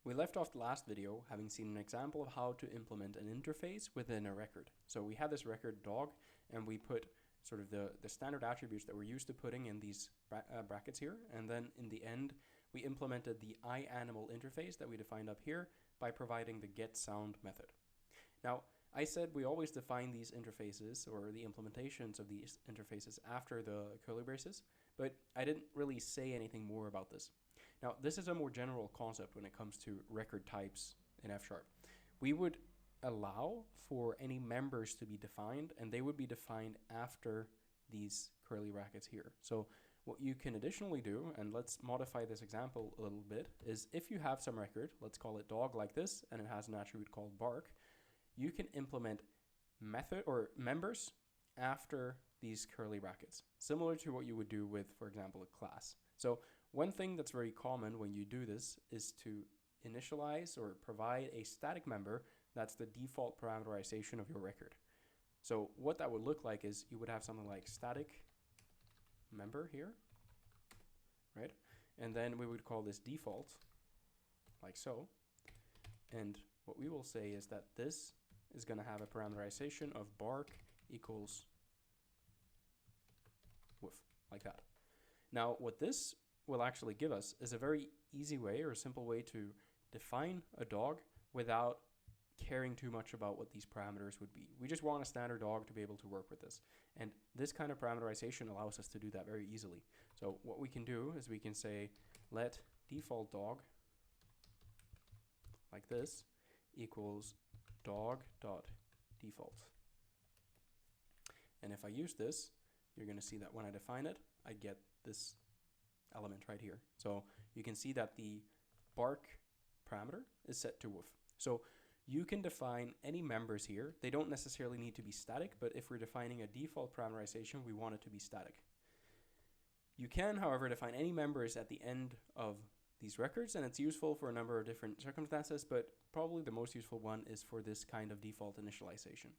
We left off the last video having seen an example of how to implement an interface within a record. So we had this record dog, and we put sort of the standard attributes that we're used to putting in these brackets here, and then in the end we implemented the iAnimal interface that we defined up here by providing the getSound method. Now, I said we always define these interfaces or the implementations of these interfaces after the curly braces, but I didn't really say anything more about this. Now, this is a more general concept when it comes to record types in F#. We would allow for any members to be defined, and they would be defined after these curly brackets here. So what you can additionally do, and let's modify this example a little bit, is if you have some record, let's call it dog like this, and it has an attribute called bark, you can implement method or members after these curly brackets, similar to what you would do with, for example, a class. So one thing that's very common when you do this is to initialize or provide a static member that's the default parameterization of your record. So what that would look like is you would have something like static member here, right? And then we would call this default, like so. And what we will say is that this is going to have a parameterization of bark equals woof, like that. Now, what this will actually give us is a very easy way or a simple way to define a dog without caring too much about what these parameters would be. We just want a standard dog to be able to work with this. And this kind of parameterization allows us to do that very easily. So what we can do is we can say let default dog like this equals dog.default. And if I use this, you're going to see that when I define it, I get this element right here. So you can see that the bark parameter is set to woof. So you can define any members here. They don't necessarily need to be static, but if we're defining a default parameterization, we want it to be static. You can, however, define any members at the end of these records, and it's useful for a number of different circumstances, but probably the most useful one is for this kind of default initialization.